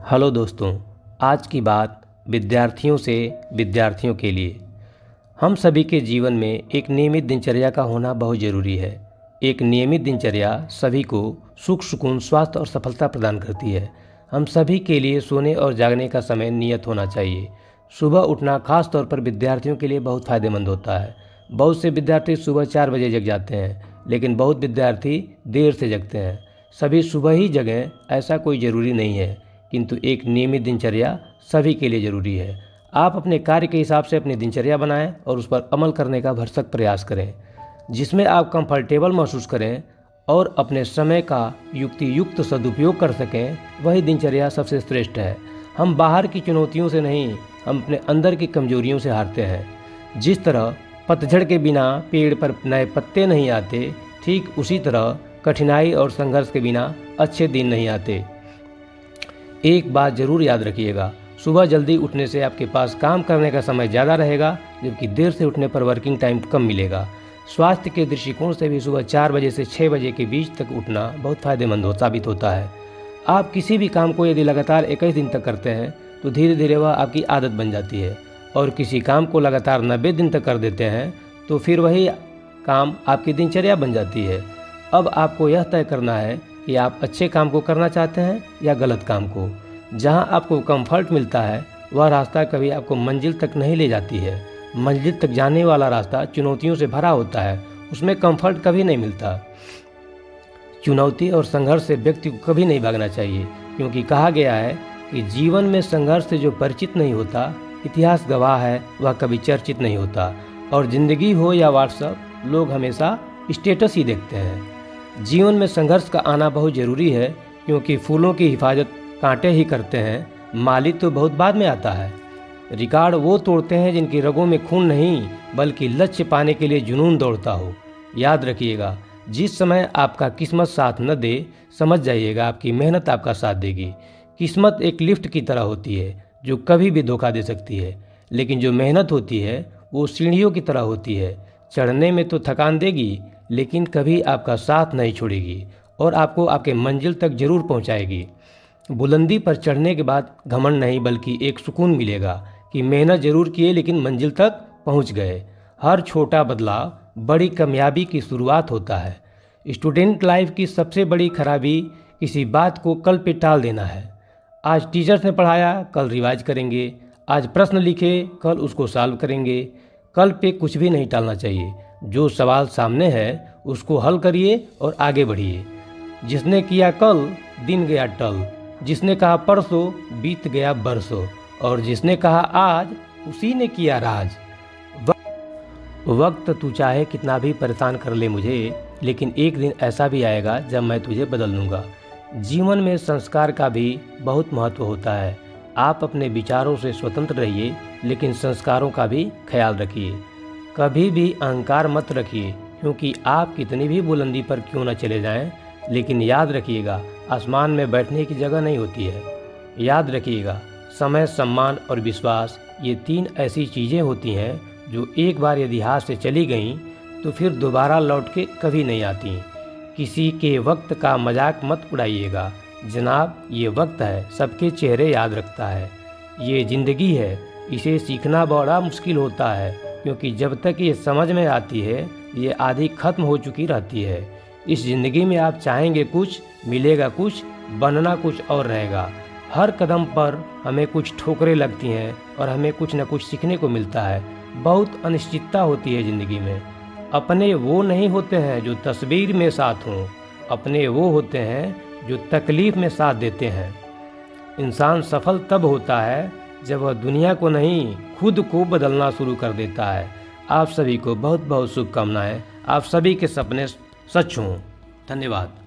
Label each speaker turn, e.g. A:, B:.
A: Hello दोस्तों, आज की बात विद्यार्थियों से विद्यार्थियों के लिए। हम सभी के जीवन में एक नियमित दिनचर्या का होना बहुत ज़रूरी है। एक नियमित दिनचर्या सभी को सुख, सुकून, स्वास्थ्य और सफलता प्रदान करती है। हम सभी के लिए सोने और जागने का समय नियत होना चाहिए। सुबह उठना खास तौर पर विद्यार्थियों के लिए बहुत फ़ायदेमंद होता है। बहुत से विद्यार्थी सुबह 4 बजे जग जाते हैं, लेकिन बहुत विद्यार्थी देर से जगते हैं। सभी सुबह ही जगें ऐसा कोई ज़रूरी नहीं है, किंतु एक नियमित दिनचर्या सभी के लिए ज़रूरी है। आप अपने कार्य के हिसाब से अपनी दिनचर्या बनाएं और उस पर अमल करने का भरसक प्रयास करें, जिसमें आप कंफर्टेबल महसूस करें और अपने समय का युक्ति युक्त सदुपयोग कर सकें। वही दिनचर्या सबसे श्रेष्ठ है। हम बाहर की चुनौतियों से नहीं, हम अपने अंदर की कमजोरियों से हारते हैं। जिस तरह पतझड़ के बिना पेड़ पर नए पत्ते नहीं आते, ठीक उसी तरह कठिनाई और संघर्ष के बिना अच्छे दिन नहीं आते। एक बात ज़रूर याद रखिएगा, सुबह जल्दी उठने से आपके पास काम करने का समय ज़्यादा रहेगा, जबकि देर से उठने पर वर्किंग टाइम कम मिलेगा। स्वास्थ्य के दृष्टिकोण से भी सुबह 4 बजे से 6 बजे के बीच तक उठना बहुत फ़ायदेमंद साबित होता है। आप किसी भी काम को यदि लगातार 21 दिन तक करते हैं तो धीरे धीरे वह आपकी आदत बन जाती है, और किसी काम को लगातार 90 दिन तक कर देते हैं तो फिर वही काम आपकी दिनचर्या बन जाती है। अब आपको यह तय करना है कि आप अच्छे काम को करना चाहते हैं या गलत काम को। जहां आपको कंफर्ट मिलता है वह रास्ता कभी आपको मंजिल तक नहीं ले जाती है। मंजिल तक जाने वाला रास्ता चुनौतियों से भरा होता है, उसमें कंफर्ट कभी नहीं मिलता। चुनौती और संघर्ष से व्यक्ति को कभी नहीं भागना चाहिए, क्योंकि कहा गया है कि जीवन में संघर्ष से जो परिचित नहीं होता, इतिहास गवाह है वह कभी चर्चित नहीं होता। और ज़िंदगी हो या व्हाट्सएप, लोग हमेशा स्टेटस ही देखते हैं। जीवन में संघर्ष का आना बहुत ज़रूरी है, क्योंकि फूलों की हिफाजत कांटे ही करते हैं, माली तो बहुत बाद में आता है। रिकॉर्ड वो तोड़ते हैं जिनकी रगों में खून नहीं, बल्कि लक्ष्य पाने के लिए जुनून दौड़ता हो। याद रखिएगा, जिस समय आपका किस्मत साथ न दे, समझ जाइएगा आपकी मेहनत आपका साथ देगी। किस्मत एक लिफ्ट की तरह होती है जो कभी भी धोखा दे सकती है, लेकिन जो मेहनत होती है वो सीढ़ियों की तरह होती है। चढ़ने में तो थकान देगी, लेकिन कभी आपका साथ नहीं छोड़ेगी और आपको आपके मंजिल तक जरूर पहुंचाएगी। बुलंदी पर चढ़ने के बाद घमंड नहीं, बल्कि एक सुकून मिलेगा कि मेहनत जरूर किए लेकिन मंजिल तक पहुंच गए। हर छोटा बदलाव बड़ी कामयाबी की शुरुआत होता है। स्टूडेंट लाइफ की सबसे बड़ी खराबी किसी बात को कल पे टाल देना है। आज टीचर्स ने पढ़ाया, कल रिवाइज करेंगे। आज प्रश्न लिखे, कल उसको सॉल्व करेंगे। कल पे कुछ भी नहीं टालना चाहिए। जो सवाल सामने है उसको हल करिए और आगे बढ़िए। जिसने किया कल, दिन गया टल। जिसने कहा परसों, बीत गया बरसों। और जिसने कहा आज, उसी ने किया राज। वक्त तू चाहे कितना भी परेशान कर ले मुझे, लेकिन एक दिन ऐसा भी आएगा जब मैं तुझे बदल लूँगा। जीवन में संस्कार का भी बहुत महत्व होता है। आप अपने विचारों से स्वतंत्र रहिए, लेकिन संस्कारों का भी ख्याल रखिए। कभी भी अहंकार मत रखिए, क्योंकि आप कितनी भी बुलंदी पर क्यों न चले जाएं, लेकिन याद रखिएगा, आसमान में बैठने की जगह नहीं होती है। याद रखिएगा, समय, सम्मान और विश्वास, ये 3 ऐसी चीज़ें होती हैं जो एक बार यदि हाथ से चली गईं तो फिर दोबारा लौट के कभी नहीं आती। किसी के वक्त का मजाक मत उड़ाइएगा जनाब, ये वक्त है, सबके चेहरे याद रखता है। ये ज़िंदगी है, इसे सीखना बड़ा मुश्किल होता है, क्योंकि जब तक ये समझ में आती है ये आधी खत्म हो चुकी रहती है। इस ज़िंदगी में आप चाहेंगे कुछ, मिलेगा कुछ, बनना कुछ और रहेगा। हर कदम पर हमें कुछ ठोकरें लगती हैं और हमें कुछ न कुछ सीखने को मिलता है। बहुत अनिश्चितता होती है ज़िंदगी में। अपने वो नहीं होते हैं जो तस्वीर में साथ हों, अपने वो होते हैं जो तकलीफ़ में साथ देते हैं। इंसान सफल तब होता है जब वह दुनिया को नहीं, खुद को बदलना शुरू कर देता है। आप सभी को बहुत बहुत शुभकामनाएं। आप सभी के सपने सच हों। धन्यवाद।